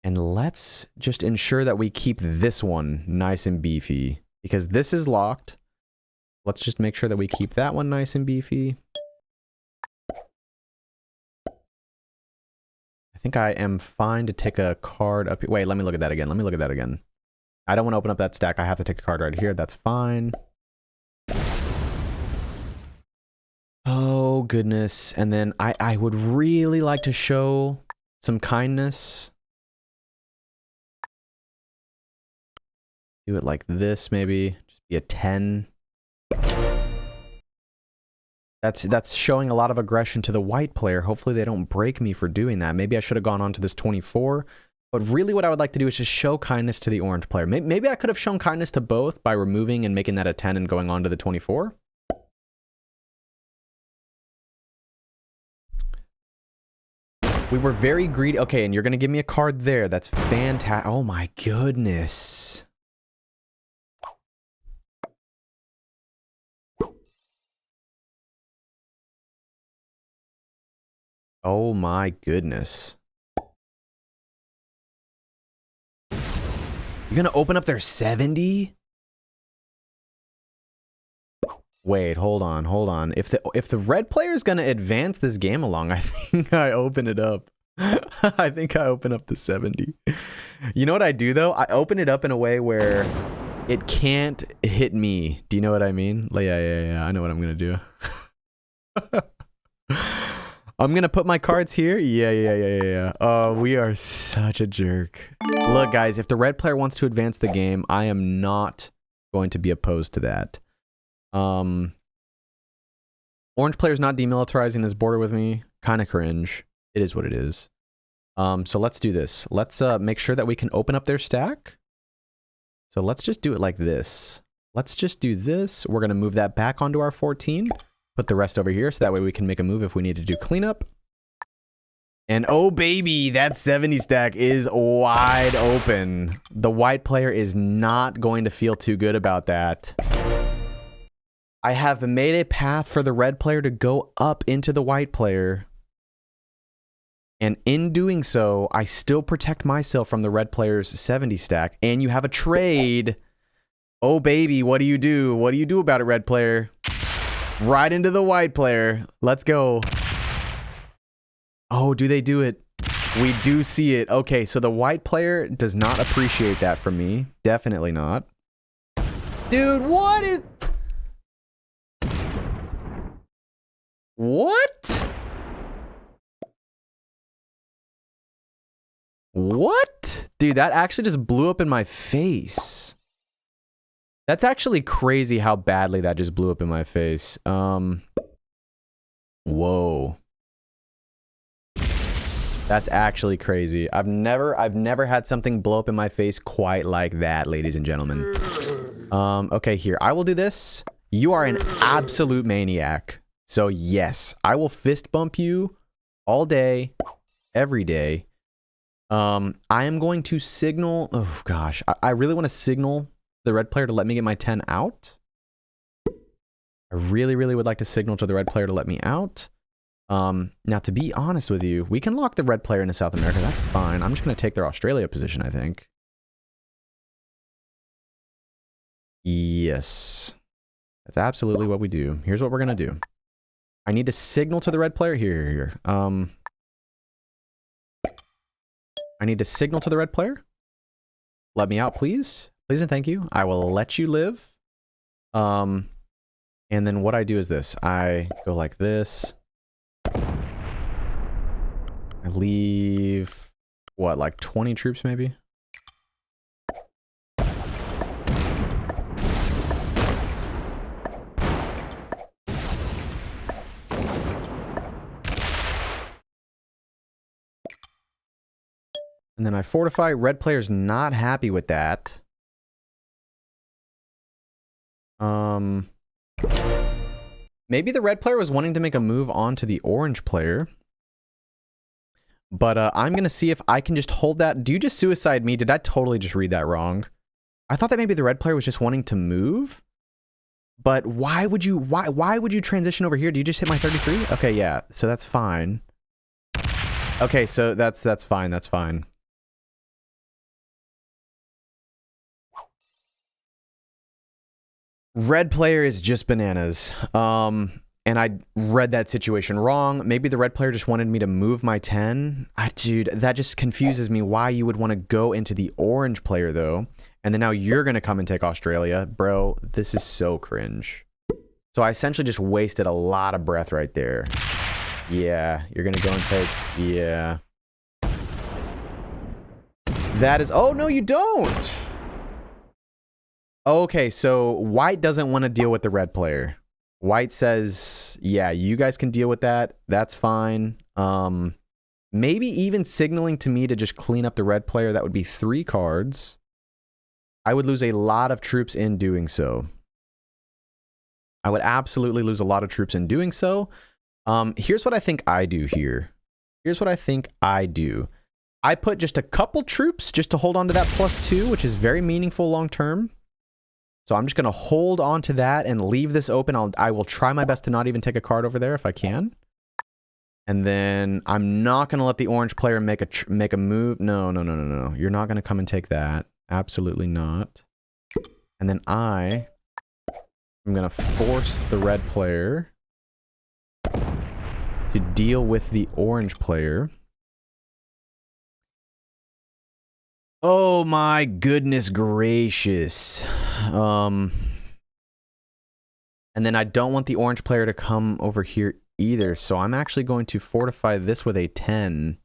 And let's just ensure that we keep this one nice and beefy. Because this is locked. Let's just make sure that we keep that one nice and beefy. I think I am fine to take a card up here. Wait, let me look at that again. Let me look at that again. I don't want to open up that stack. I have to take a card right here. That's fine. Oh, goodness. And then I would really like to show some kindness. Do it like this, maybe. Just be a 10. That's showing a lot of aggression to the white player. Hopefully they don't break me for doing that. Maybe I should have gone on to this 24. But really what I would like to do is just show kindness to the orange player. Maybe I could have shown kindness to both by removing and making that a 10 and going on to the 24. We were very greedy. Okay, and you're going to give me a card there. That's fantastic. Oh my goodness. Oh my goodness. You're gonna open up their 70? Wait, hold on. If the red player is gonna advance this game along, I think I open it up. I think I open up the 70. You know what I do though? I open it up in a way where it can't hit me. Do you know what I mean? Like, yeah. I know what I'm gonna do. I'm gonna put my cards here. Yeah. Oh, we are such a jerk. Look, guys, if the red player wants to advance the game, I am not going to be opposed to that. Orange player's not demilitarizing this border with me. Kind of cringe. It is what it is. So let's do this. Let's make sure that we can open up their stack. So let's just do it like this. Let's just do this. We're gonna move that back onto our 14. Put the rest over here so that way we can make a move if we need to do cleanup. And oh baby, that 70 stack is wide open. The white player is not going to feel too good about that. I have made a path for the red player to go up into the white player. And in doing so, I still protect myself from the red player's 70 stack. And you have a trade. Oh baby, what do you do? What do you do about it, red player? Right into the white player. Let's go. Oh, do they do it? We do see it. Okay, so the white player does not appreciate that from me. Definitely not. Dude, what is... What? What? Dude, that actually just blew up in my face. That's actually crazy how badly that just blew up in my face. Whoa. That's actually crazy. I've never had something blow up in my face quite like that, ladies and gentlemen. Okay, here. I will do this. You are an absolute maniac. So yes, I will fist bump you all day, every day. I am going to signal... Oh gosh, I really want to signal the red player to let me get my 10 out. I really would like to signal to the red player to let me out. Now, to be honest with you, we can lock the red player into South America. That's fine. I'm just going to take their Australia position, I think. Yes. That's absolutely what we do. Here's what we're going to do. I need to signal to the red player. Here. I need to signal to the red player. Let me out, please. Please and thank you. I will let you live. And then what I do is this. I go like this. I leave, what, like 20 troops maybe? And then I fortify. Red player's not happy with that. Maybe the red player was wanting to make a move onto the orange player. But I'm going to see if I can just hold that. Do you just suicide me? Did I totally just read that wrong? I thought that maybe the red player was just wanting to move. But why would you transition over here? Do you just hit my 33? Okay, yeah. So that's fine. Okay, so that's fine. That's fine. Red player is just bananas. And I read that situation wrong. Maybe the red player just wanted me to move my 10. Dude, that just confuses me why you would want to go into the orange player, though. And then now you're going to come and take Australia. Bro, this is so cringe. So I essentially just wasted a lot of breath right there. Yeah, you're going to go and take... Yeah. That is... Oh, no, you don't! Okay, so white doesn't want to deal with the red player. White says, yeah, you guys can deal with that. That's fine. Maybe even signaling to me to just clean up the red player. That would be 3 cards. I would lose a lot of troops in doing so. I would absolutely lose a lot of troops in doing so. Here's what I think I do here. Here's what I think I do. I put just a couple troops just to hold on to that +2, which is very meaningful long term. So I'm just going to hold on to that and leave this open. I will try my best to not even take a card over there if I can. And then I'm not going to let the orange player make a move. No. You're not going to come and take that. Absolutely not. And then I'm going to force the red player to deal with the orange player. Oh my goodness gracious. And then I don't want the orange player to come over here either, so I'm actually going to fortify this with a 10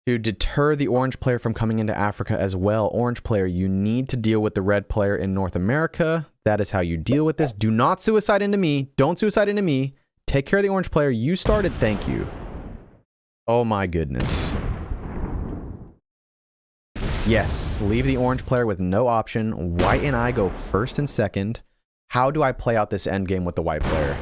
to deter the orange player from coming into Africa as well. Orange player, you need to deal with the red player in North America. That is how you deal with this. Do not suicide into me. Don't suicide into me. Take care of the orange player. You started. Thank you. Oh my goodness. Yes, leave the orange player with no option. White and I go first and second. How do I play out this endgame with the white player?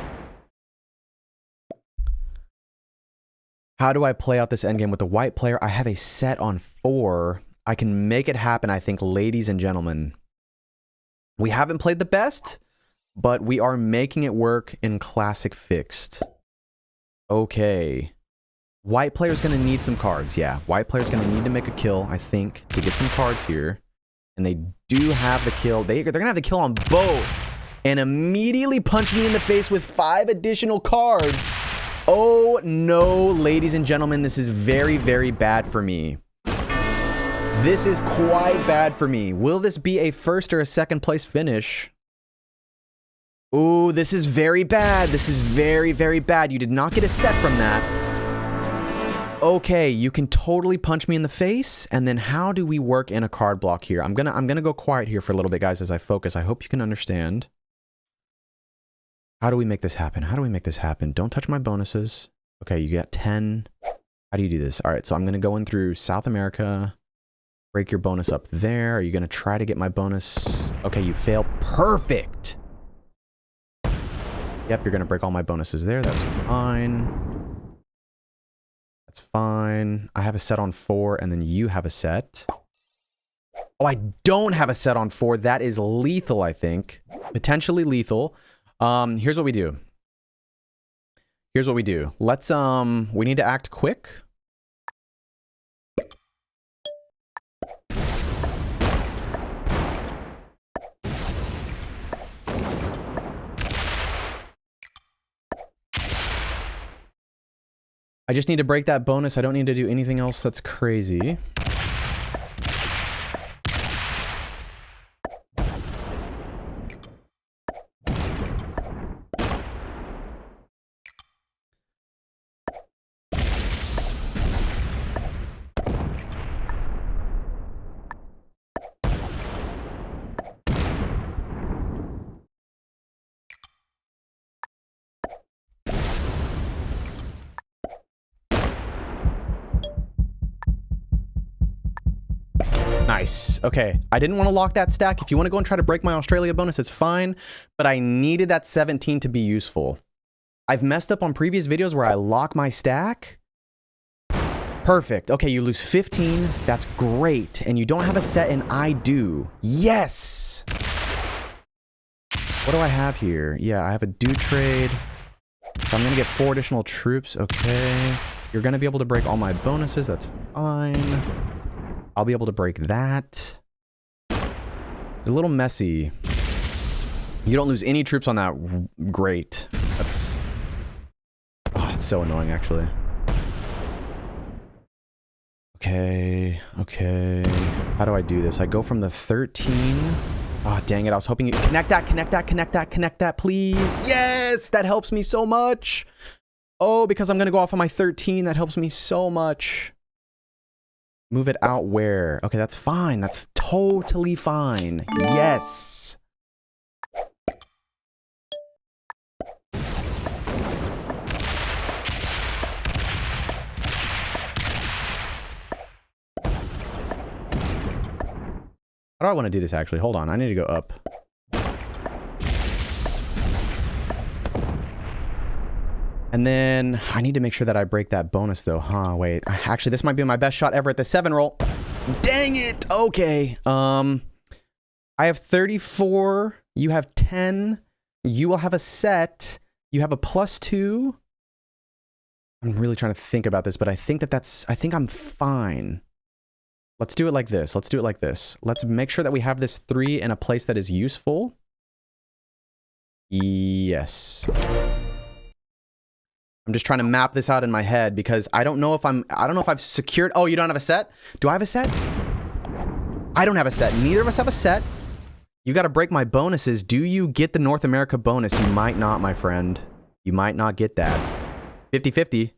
How do I play out this endgame with the white player? I have a set on 4. I can make it happen, I think, ladies and gentlemen. We haven't played the best, but we are making it work in classic fixed. Okay. White player's going to need some cards. Yeah, white player's going to need to make a kill, I think, to get some cards here. And they do have the kill. They're going to have the kill on both. And immediately punch me in the face with 5 additional cards. Oh, no, ladies and gentlemen. This is very, very bad for me. This is quite bad for me. Will this be a first or a second place finish? Ooh, this is very bad. This is very, very bad. You did not get a set from that. Okay, you can totally punch me in the face. And then how do we work in a card block here? I'm gonna go quiet here for a little bit, guys, as I focus. I hope you can understand. How do we make this happen? How do we make this happen? Don't touch my bonuses. Okay, you got 10. How do you do this? All right, so I'm gonna go in through South America. Break your bonus up there. Are you gonna try to get my bonus? Okay, you fail. Perfect. Yep, you're gonna break all my bonuses there. That's fine. That's fine. I have a set on 4, and then you have a set. Oh, I don't have a set on 4. That is lethal, I think. Potentially lethal. Here's what we do. Here's what we do. Let's, we need to act quick. I just need to break that bonus. I don't need to do anything else that's crazy. Nice. Okay. I didn't want to lock that stack. If you want to go and try to break my Australia bonus, it's fine. But I needed that 17 to be useful. I've messed up on previous videos where I lock my stack. Perfect. Okay, you lose 15. That's great. And you don't have a set, and I do. Yes! What do I have here? Yeah, I have a do trade. So I'm going to get 4 additional troops. Okay. You're going to be able to break all my bonuses. That's fine. I'll be able to break that. It's a little messy. You don't lose any troops on that. Great. That's... Oh, it's so annoying, actually. Okay. Okay. How do I do this? I go from the 13... Oh, dang it. I was hoping you... Connect that, connect that, connect that, connect that, please. Yes! That helps me so much. Oh, because I'm going to go off on my 13. That helps me so much. Move it out where? Okay, that's fine. That's totally fine. Yes. How do I want to do this, actually? Hold on. I need to go up. And then I need to make sure that I break that bonus, though. Huh, wait. Actually, this might be my best shot ever at the 7 roll. Dang it. Okay. I have 34. You have 10. You will have a set. You have a +2. I'm really trying to think about this, but I think I think I'm fine. Let's do it like this. Let's do it like this. Let's make sure that we have this 3 in a place that is useful. Yes. I'm just trying to map this out in my head because I don't know if I've secured... Oh, you don't have a set? Do I have a set? I don't have a set. Neither of us have a set. You got to break my bonuses. Do you get the North America bonus? You might not, my friend. You might not get that. 50-50.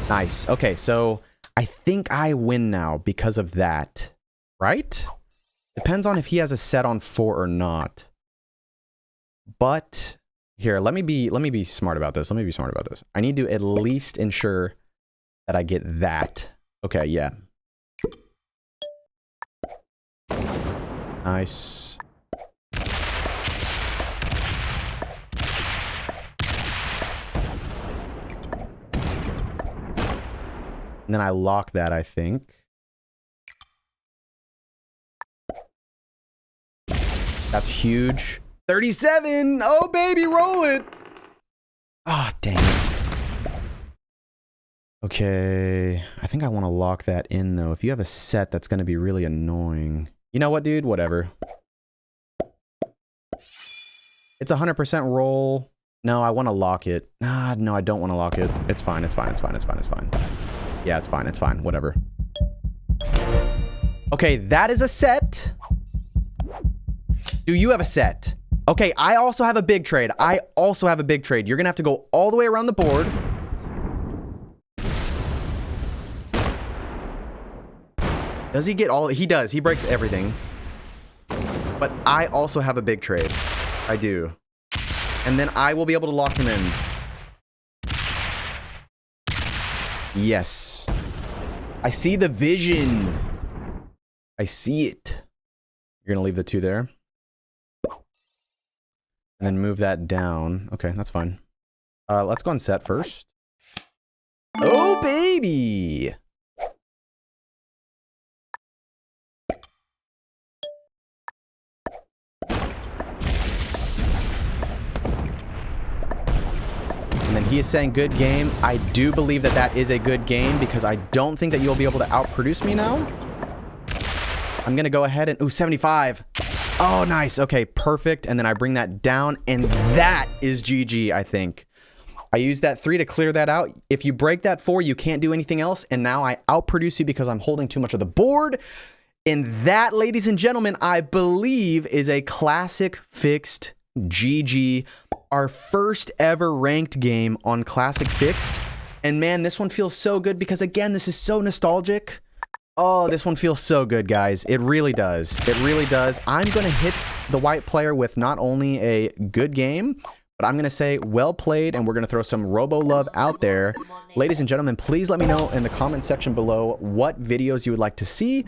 Nice. Okay, so I think I win now because of that. Right? Depends on if he has a set on 4 or not. But... Here, let me be smart about this. Let me be smart about this. I need to at least ensure that I get that. Okay, yeah. Nice. And then I lock that, I think. That's huge. 37! Oh, baby, roll it! Ah, oh, dang it. Okay. I think I want to lock that in, though. If you have a set, that's going to be really annoying. You know what, dude? Whatever. It's a 100% roll. No, I want to lock it. Ah, no, I don't want to lock it. It's fine, it's fine, it's fine, it's fine, it's fine. Yeah, it's fine, it's fine. Whatever. Okay, that is a set. Do you have a set? Okay, I also have a big trade. I also have a big trade. You're going to have to go all the way around the board. Does he get all... He does. He breaks everything. But I also have a big trade. I do. And then I will be able to lock him in. Yes. I see the vision. I see it. You're going to leave the 2 there. And then move that down. Okay, that's fine. Let's go on set first. Oh, baby! And then he is saying good game. I do believe that that is a good game because I don't think that you'll be able to outproduce me now. I'm going to go ahead and... Ooh, 75. Oh, nice. Okay, perfect. And then I bring that down, and that is GG, I think. I used that 3 to clear that out. If you break that 4, you can't do anything else, and now I outproduce you because I'm holding too much of the board. And that, ladies and gentlemen, I believe is a classic fixed GG. Our first ever ranked game on classic fixed. And man, this one feels so good because, again, this is so nostalgic. Oh, this one feels so good, guys. It really does. It really does. I'm going to hit the white player with not only a good game, but I'm going to say well played, and we're going to throw some Robo love out there. Ladies and gentlemen, please let me know in the comment section below what videos you would like to see.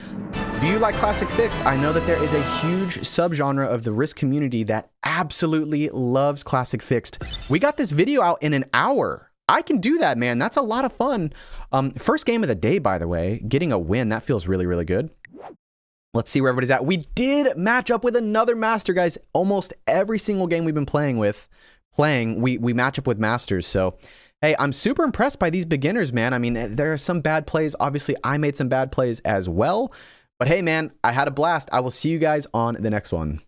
Do you like Classic Fixed? I know that there is a huge subgenre of the Risk community that absolutely loves Classic Fixed. We got this video out in an hour. I can do that, man. That's a lot of fun. First game of the day, by the way. Getting a win, that feels really, really good. Let's see where everybody's at. We did match up with another master, guys. Almost every single game we've been playing, we match up with masters. So, hey, I'm super impressed by these beginners, man. I mean, there are some bad plays. Obviously, I made some bad plays as well. But hey, man, I had a blast. I will see you guys on the next one.